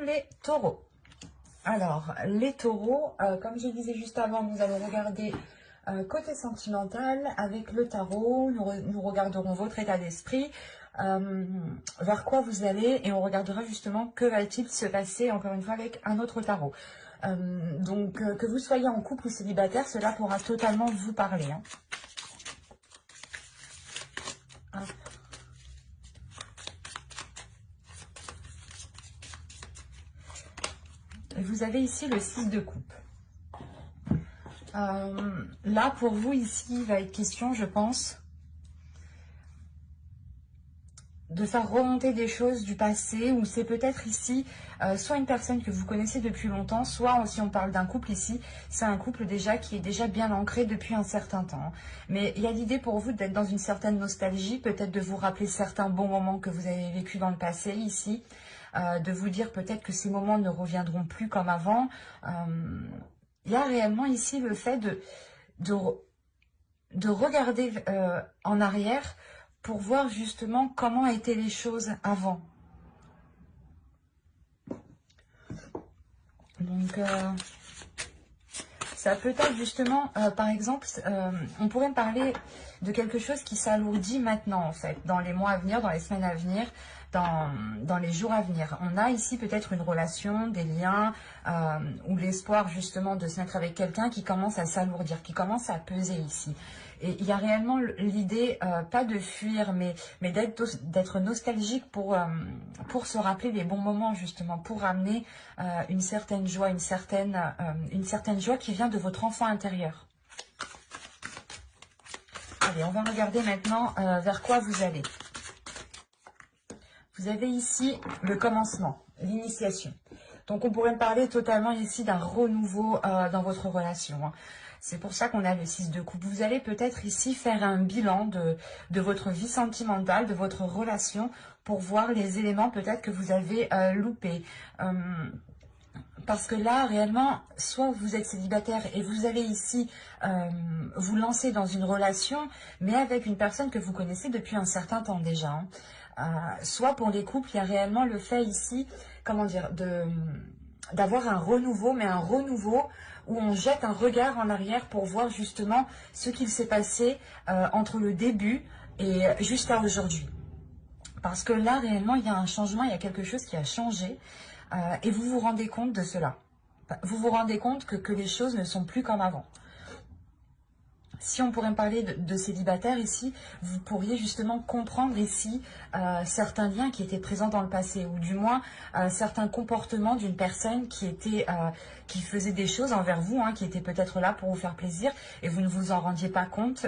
les taureaux. Alors, les taureaux, comme je disais juste avant, nous allons regarder côté sentimental avec le tarot. Nous regarderons votre état d'esprit, vers quoi vous allez, et on regardera justement que va-t-il se passer, encore une fois, avec un autre tarot. Donc, que vous soyez en couple ou célibataire, cela pourra totalement vous parler. Hein. Hop. Vous avez ici le 6 de coupe. Là, pour vous, ici, il va être question, je pense, de faire remonter des choses du passé, ou c'est peut-être ici, soit une personne que vous connaissez depuis longtemps, soit, si on parle d'un couple ici, c'est un couple déjà qui est déjà bien ancré depuis un certain temps. Mais il y a l'idée pour vous d'être dans une certaine nostalgie, peut-être de vous rappeler certains bons moments que vous avez vécu dans le passé ici, de vous dire peut-être que ces moments ne reviendront plus comme avant. Il y a réellement ici le fait de regarder en arrière pour voir justement comment étaient les choses avant. Donc, ça peut être justement, par exemple, on pourrait me parler de quelque chose qui s'alourdit maintenant, en fait, dans les mois à venir, dans les semaines à venir, dans les jours à venir. On a ici peut-être une relation, des liens, ou l'espoir justement de se mettre avec quelqu'un qui commence à s'alourdir, qui commence à peser ici. Et il y a réellement l'idée, pas de fuir, mais d'être nostalgique pour se rappeler les bons moments, justement, pour amener une certaine joie, une certaine joie qui vient de votre enfant intérieur. Allez, on va regarder maintenant vers quoi vous allez. Vous avez ici le commencement, l'initiation. Donc, on pourrait me parler totalement ici d'un renouveau dans votre relation. Hein. C'est pour ça qu'on a le 6 de coupe. Vous allez peut-être ici faire un bilan de votre vie sentimentale, de votre relation, pour voir les éléments peut-être que vous avez loupés. Parce que là, réellement, soit vous êtes célibataire et vous allez ici vous lancer dans une relation, mais avec une personne que vous connaissez depuis un certain temps déjà. Hein. Soit pour les couples, il y a réellement le fait ici, comment dire, d'avoir un renouveau, mais un renouveau où on jette un regard en arrière pour voir justement ce qu'il s'est passé entre le début et jusqu'à aujourd'hui. Parce que là, réellement, il y a un changement, il y a quelque chose qui a changé et vous vous rendez compte de cela. Vous vous rendez compte que les choses ne sont plus comme avant. Si on pourrait me parler de célibataire ici, vous pourriez justement comprendre ici certains liens qui étaient présents dans le passé, ou du moins certains comportements d'une personne qui faisait des choses envers vous, hein, qui était peut-être là pour vous faire plaisir, et vous ne vous en rendiez pas compte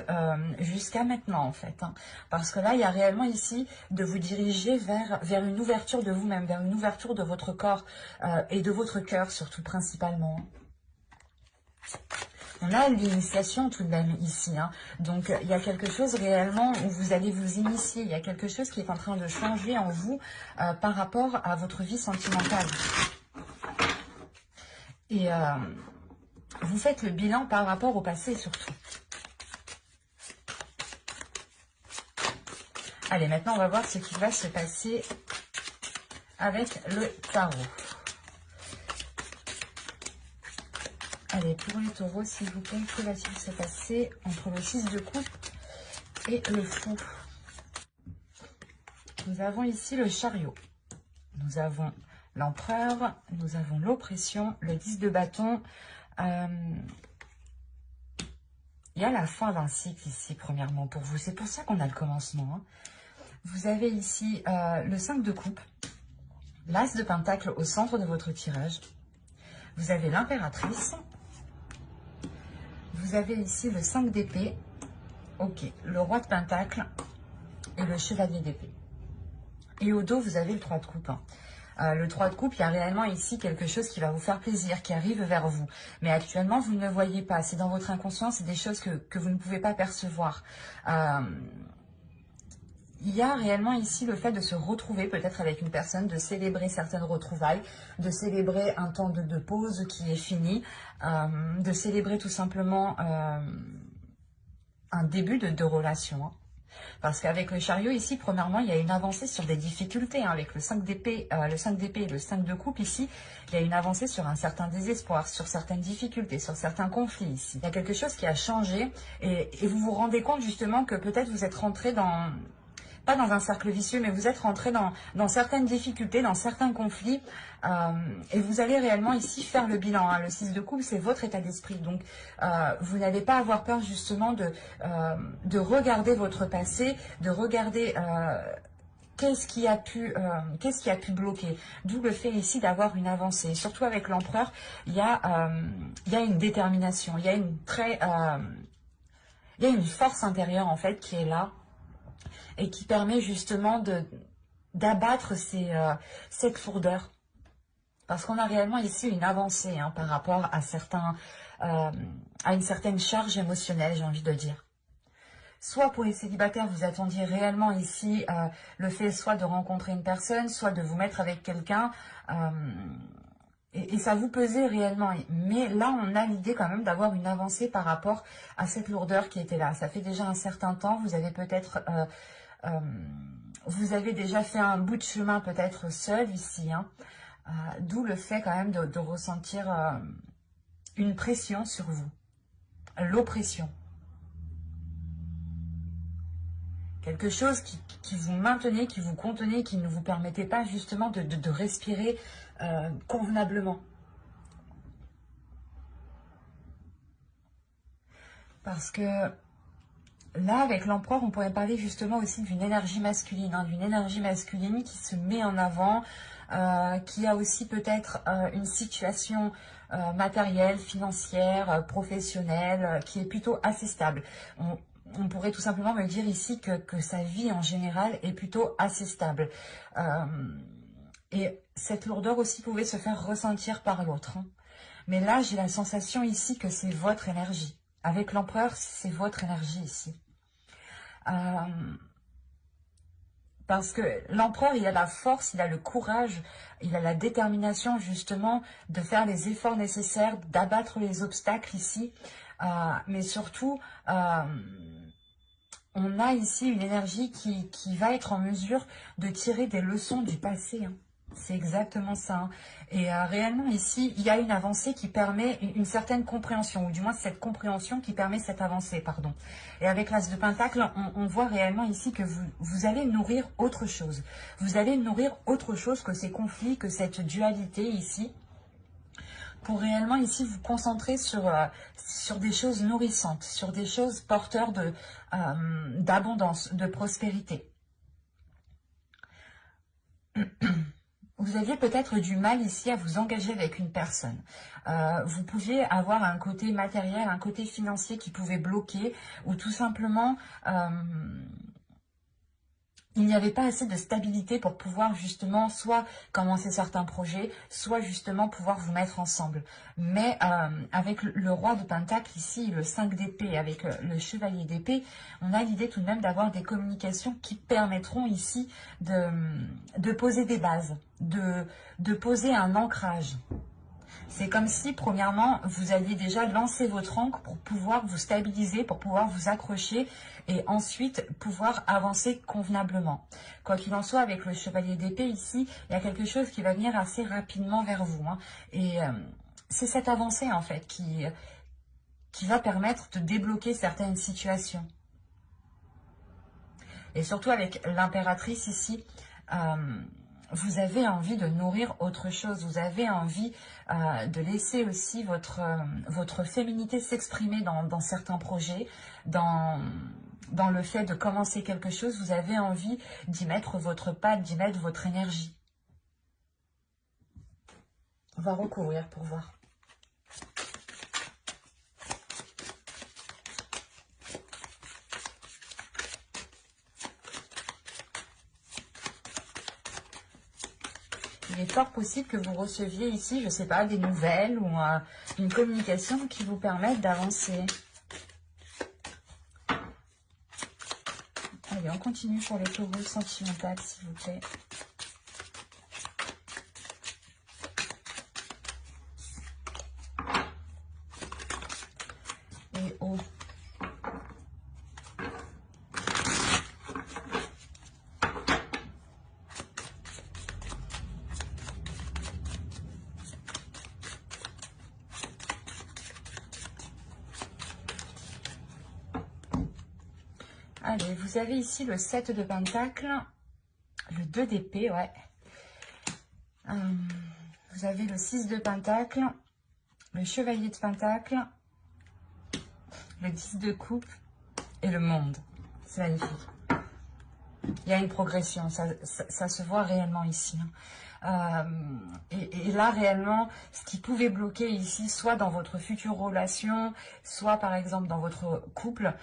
jusqu'à maintenant en fait. Hein. Parce que là, il y a réellement ici de vous diriger vers une ouverture de vous-même, vers une ouverture de votre corps et de votre cœur surtout principalement. On a l'initiation tout de même ici, hein. Donc il y a quelque chose réellement où vous allez vous initier, il y a quelque chose qui est en train de changer en vous par rapport à votre vie sentimentale. Et vous faites le bilan par rapport au passé surtout. Allez, maintenant on va voir ce qui va se passer avec le tarot. Allez, pour les taureaux, s'il vous plaît, que va-t-il se passer entre le 6 de coupe et le fou? Nous avons ici le chariot. Nous avons l'empereur, nous avons l'oppression, le 10 de bâton. Il y a la fin d'un cycle ici, premièrement, pour vous. C'est pour ça qu'on a le commencement. Hein. Vous avez ici le 5 de coupe, l'as de pentacle au centre de votre tirage. Vous avez l'impératrice. Vous avez ici le 5 d'épée, ok, le roi de pentacle et le chevalier d'épée. Et au dos, vous avez le 3 de coupe. Hein. Le 3 de coupe, il y a réellement ici quelque chose qui va vous faire plaisir, qui arrive vers vous. Mais actuellement, vous ne le voyez pas. C'est dans votre inconscient, c'est des choses que vous ne pouvez pas percevoir. Il y a réellement ici le fait de se retrouver peut-être avec une personne, de célébrer certaines retrouvailles, de célébrer un temps de pause qui est fini, de célébrer tout simplement un début de relation. Hein. Parce qu'avec le chariot ici, premièrement, il y a une avancée sur des difficultés. Hein, avec le 5 d'épée, et le 5 de coupe ici, il y a une avancée sur un certain désespoir, sur certaines difficultés, sur certains conflits ici. Il y a quelque chose qui a changé et vous vous rendez compte justement que peut-être vous êtes rentré dans... pas dans un cercle vicieux, mais vous êtes rentré dans certaines difficultés, dans certains conflits, et vous allez réellement ici faire le bilan. Hein. Le 6 de coupe, c'est votre état d'esprit. Donc, vous n'allez pas avoir peur justement de regarder votre passé, de regarder qu'est-ce qui a pu bloquer. D'où le fait ici d'avoir une avancée. Surtout avec l'empereur, il y a une détermination, il y a une force intérieure en fait qui est là, et qui permet justement d'abattre cette lourdeur. Parce qu'on a réellement ici une avancée hein, par rapport à une certaine charge émotionnelle, j'ai envie de dire. Soit pour les célibataires, vous attendiez réellement ici le fait soit de rencontrer une personne, soit de vous mettre avec quelqu'un, et ça vous pesait réellement. Mais là, on a l'idée quand même d'avoir une avancée par rapport à cette lourdeur qui était là. Ça fait déjà un certain temps, vous avez peut-être... vous avez déjà fait un bout de chemin peut-être seul ici, hein, d'où le fait quand même de ressentir une pression sur vous, l'oppression. Quelque chose qui vous maintenait, qui vous contenait, qui ne vous permettait pas justement de respirer convenablement. Parce que là, avec l'empereur, on pourrait parler justement aussi d'une énergie masculine, hein, d'une énergie masculine qui se met en avant, qui a aussi peut-être une situation matérielle, financière, professionnelle, qui est plutôt assez stable. On pourrait tout simplement me dire ici que sa vie en général est plutôt assez stable. Et cette lourdeur aussi pouvait se faire ressentir par l'autre. Hein. Mais là, j'ai la sensation ici que c'est votre énergie. Avec l'empereur, c'est votre énergie ici. Parce que l'empereur, il a la force, il a le courage, il a la détermination justement de faire les efforts nécessaires, d'abattre les obstacles ici. Mais surtout, on a ici une énergie qui va être en mesure de tirer des leçons du passé. Hein. C'est exactement ça. Hein. Et réellement ici, il y a une avancée qui permet une certaine compréhension, ou du moins cette compréhension qui permet cette avancée, pardon. Et avec l'As de Pentacle, on voit réellement ici que vous allez nourrir autre chose. Vous allez nourrir autre chose que ces conflits, que cette dualité ici, pour réellement ici vous concentrer sur des choses nourrissantes, sur des choses porteurs d'abondance, de prospérité. Vous aviez peut-être du mal ici à vous engager avec une personne. Vous pouviez avoir un côté matériel, un côté financier qui pouvait bloquer, ou tout simplement, il n'y avait pas assez de stabilité pour pouvoir justement soit commencer certains projets, soit justement pouvoir vous mettre ensemble. Mais avec le roi de Pentacle ici, le 5 d'épée, avec le chevalier d'épée, on a l'idée tout de même d'avoir des communications qui permettront ici de poser des bases, de poser un ancrage. C'est comme si, premièrement, vous alliez déjà lancer votre ancre pour pouvoir vous stabiliser, pour pouvoir vous accrocher et ensuite pouvoir avancer convenablement. Quoi qu'il en soit, avec le chevalier d'épée ici, il y a quelque chose qui va venir assez rapidement vers vous. Hein. Et c'est cette avancée, en fait, qui va permettre de débloquer certaines situations. Et surtout avec l'impératrice ici, vous avez envie de nourrir autre chose, vous avez envie de laisser aussi votre féminité s'exprimer dans certains projets, dans le fait de commencer quelque chose, vous avez envie d'y mettre votre patte, d'y mettre votre énergie. On va recouvrir pour voir. Il est fort possible que vous receviez ici, je ne sais pas, des nouvelles ou une communication qui vous permette d'avancer. Allez, on continue pour les taureaux sentimentales, s'il vous plaît. Et oh. Allez, vous avez ici le 7 de Pentacle, le 2 d'épée, ouais. Vous avez le 6 de Pentacle, le Chevalier de Pentacle, le 10 de coupe et le monde. C'est magnifique. Il y a une progression, ça se voit réellement ici. Et là, réellement, ce qui pouvait bloquer ici, soit dans votre future relation, soit par exemple dans votre couple,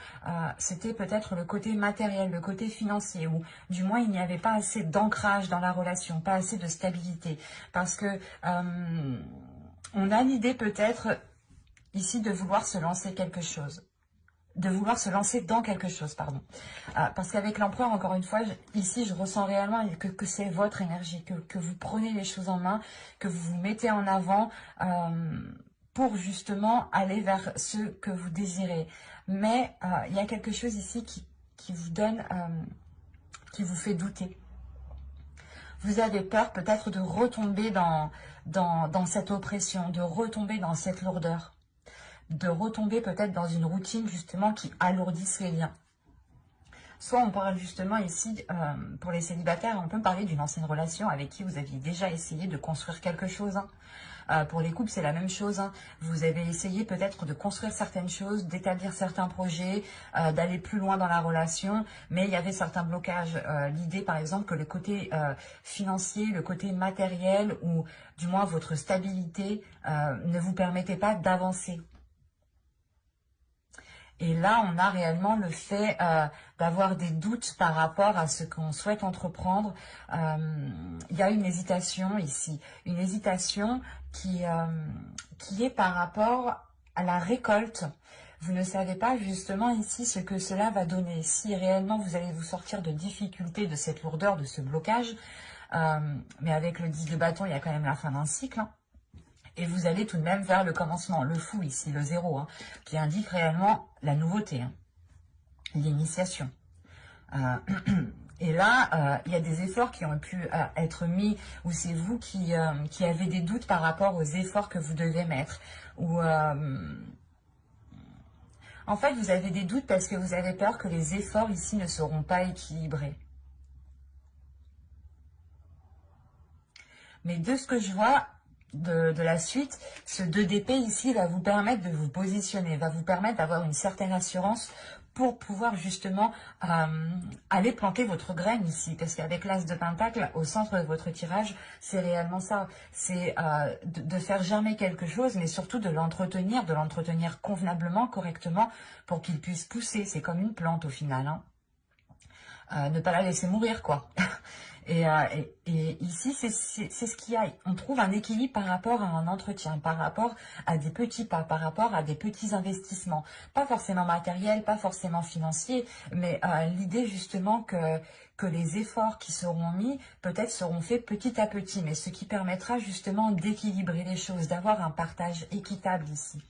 c'était peut-être le côté matériel, le côté financier, ou du moins il n'y avait pas assez d'ancrage dans la relation, pas assez de stabilité. Parce que on a l'idée peut-être ici de vouloir se lancer quelque chose. De vouloir se lancer dans quelque chose, pardon. Parce qu'avec l'empereur, encore une fois, ici, je ressens réellement que c'est votre énergie, que vous prenez les choses en main, que vous vous mettez en avant pour justement aller vers ce que vous désirez. Mais il y a quelque chose ici qui vous donne, qui vous fait douter. Vous avez peur peut-être de retomber dans cette oppression, de retomber dans cette lourdeur. De retomber peut-être dans une routine justement qui alourdisse les liens. Soit on parle justement ici, pour les célibataires, on peut parler d'une ancienne relation avec qui vous aviez déjà essayé de construire quelque chose. Pour les couples, c'est la même chose. Vous avez essayé peut-être de construire certaines choses, d'établir certains projets, d'aller plus loin dans la relation, mais il y avait certains blocages. L'idée, par exemple, que le côté financier, le côté matériel, ou du moins votre stabilité, ne vous permettait pas d'avancer. Et là, on a réellement le fait d'avoir des doutes par rapport à ce qu'on souhaite entreprendre. Il y a une hésitation ici, une hésitation qui est par rapport à la récolte. Vous ne savez pas justement ici ce que cela va donner. Si réellement vous allez vous sortir de difficultés, de cette lourdeur, de ce blocage. Mais avec le 10 de bâton, il y a quand même la fin d'un cycle. Et vous allez tout de même vers le commencement, le fou ici, le 0, qui indique réellement la nouveauté, l'initiation. Et là, il y a des efforts qui ont pu être mis, ou c'est vous qui avez des doutes par rapport aux efforts que vous devez mettre. Ou en fait, vous avez des doutes parce que vous avez peur que les efforts ici ne seront pas équilibrés. Mais de ce que je vois de la suite, ce 2 d'épée ici va vous permettre de vous positionner, va vous permettre d'avoir une certaine assurance pour pouvoir justement aller planter votre graine ici. Parce qu'avec l'as de pentacle, au centre de votre tirage, c'est réellement ça. C'est de faire germer quelque chose, mais surtout de l'entretenir convenablement, correctement, pour qu'il puisse pousser. C'est comme une plante au final. Ne pas la laisser mourir, quoi. Et ici, c'est ce qu'il y a. On trouve un équilibre par rapport à un entretien, par rapport à des petits pas, par rapport à des petits investissements. Pas forcément matériels, pas forcément financiers, mais l'idée justement que les efforts qui seront mis, peut-être seront faits petit à petit, mais ce qui permettra justement d'équilibrer les choses, d'avoir un partage équitable ici.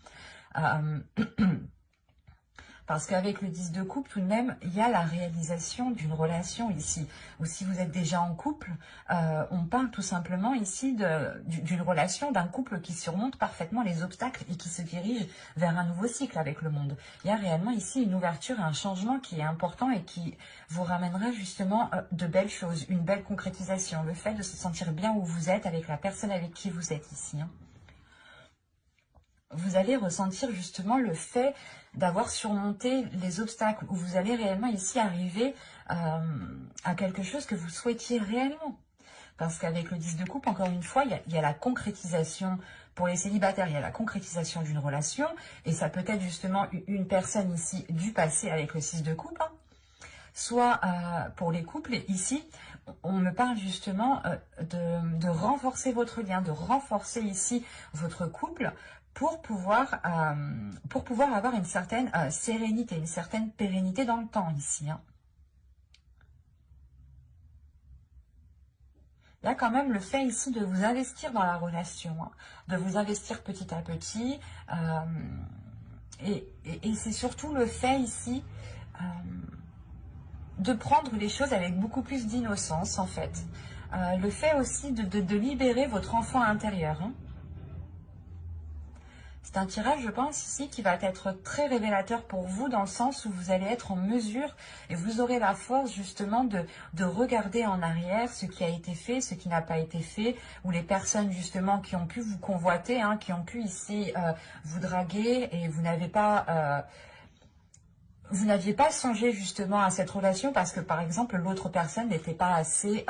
Parce qu'avec le 10 de coupe, tout de même, il y a la réalisation d'une relation ici. Ou si vous êtes déjà en couple, on parle tout simplement ici d'une relation, d'un couple qui surmonte parfaitement les obstacles et qui se dirige vers un nouveau cycle avec le monde. Il y a réellement ici une ouverture, un changement qui est important et qui vous ramènera justement de belles choses, une belle concrétisation. Le fait de se sentir bien où vous êtes avec la personne avec qui vous êtes ici. Vous allez ressentir justement le fait d'avoir surmonté les obstacles, où vous allez réellement ici arriver à quelque chose que vous souhaitiez réellement. Parce qu'avec le 10 de coupe, encore une fois, il y a la concrétisation, pour les célibataires, il y a la concrétisation d'une relation, et ça peut être justement une personne ici du passé avec le 6 de coupe, soit pour les couples, ici, on me parle justement de renforcer votre lien, de renforcer ici votre couple, pour pouvoir avoir une certaine sérénité, une certaine pérennité dans le temps ici. Il y a quand même le fait ici de vous investir dans la relation, de vous investir petit à petit. Et c'est surtout le fait ici de prendre les choses avec beaucoup plus d'innocence en fait. Le fait aussi de libérer votre enfant intérieur. C'est un tirage, je pense, ici, qui va être très révélateur pour vous, dans le sens où vous allez être en mesure et vous aurez la force, justement, de regarder en arrière ce qui a été fait, ce qui n'a pas été fait, ou les personnes, justement, qui ont pu vous convoiter, hein, qui ont pu, ici, vous draguer, et vous n'aviez pas songé justement à cette relation parce que, par exemple, l'autre personne n'était pas assez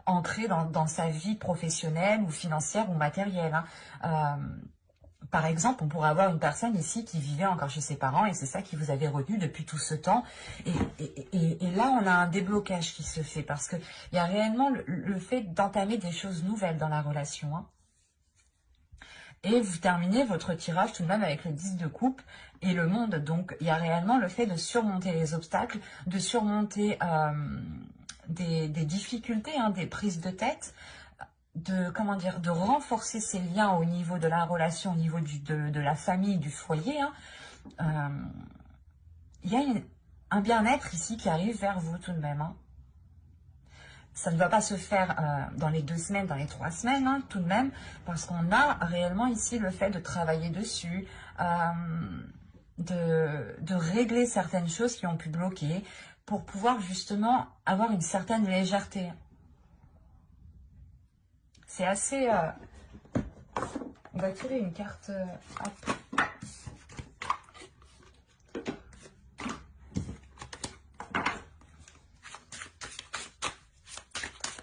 ancrée dans sa vie professionnelle ou financière ou matérielle, hein. Par exemple, on pourrait avoir une personne ici qui vivait encore chez ses parents et c'est ça qui vous avait retenu depuis tout ce temps. Et là, on a un déblocage qui se fait parce qu'il y a réellement le fait d'entamer des choses nouvelles dans la relation, hein. Et vous terminez votre tirage tout de même avec le 10 de coupe et le monde. Donc, il y a réellement le fait de surmonter les obstacles, de surmonter des difficultés, hein, des prises de tête, comment dire, de renforcer ces liens au niveau de la relation, au niveau de la famille, du foyer, hein. Il y a un bien-être ici qui arrive vers vous tout de même, hein. Ça ne va pas se faire dans les 2 semaines, dans les 3 semaines, hein, tout de même, parce qu'on a réellement ici le fait de travailler dessus, de régler certaines choses qui ont pu bloquer, pour pouvoir justement avoir une certaine légèreté. C'est assez... on va tirer une carte... hop.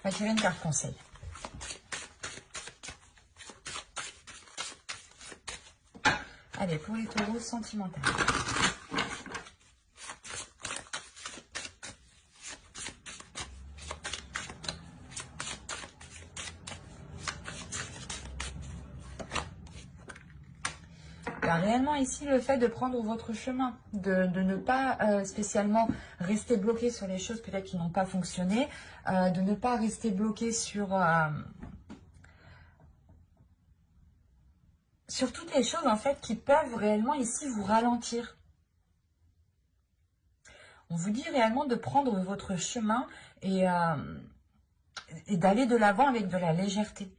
On va tirer une carte conseil. Allez, pour les taureaux, sentimental. Réellement ici le fait de prendre votre chemin, de ne pas spécialement rester bloqué sur les choses peut-être qui n'ont pas fonctionné, de ne pas rester bloqué sur toutes les choses en fait qui peuvent réellement ici vous ralentir. On vous dit réellement de prendre votre chemin et d'aller de l'avant avec de la légèreté.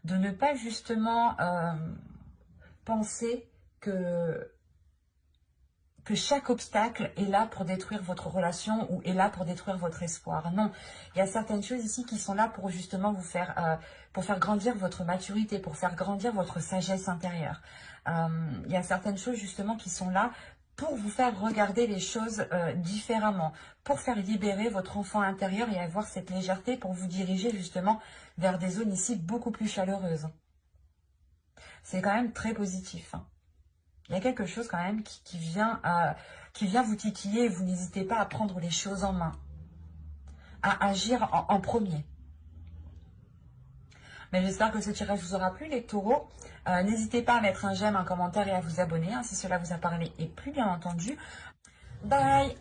De ne pas justement penser que chaque obstacle est là pour détruire votre relation ou est là pour détruire votre espoir. Non, il y a certaines choses ici qui sont là pour justement vous faire, pour faire grandir votre maturité, pour faire grandir votre sagesse intérieure. Il y a certaines choses justement qui sont là pour vous faire regarder les choses différemment, pour faire libérer votre enfant intérieur et avoir cette légèreté pour vous diriger justement vers des zones ici beaucoup plus chaleureuses. C'est quand même très positif, hein. Il y a quelque chose quand même qui vient vous titiller et vous n'hésitez pas à prendre les choses en main, à agir en premier. Mais j'espère que ce tirage vous aura plu, les taureaux. N'hésitez pas à mettre un j'aime, un commentaire et à vous abonner, hein, si cela vous a parlé et plus bien entendu. Bye!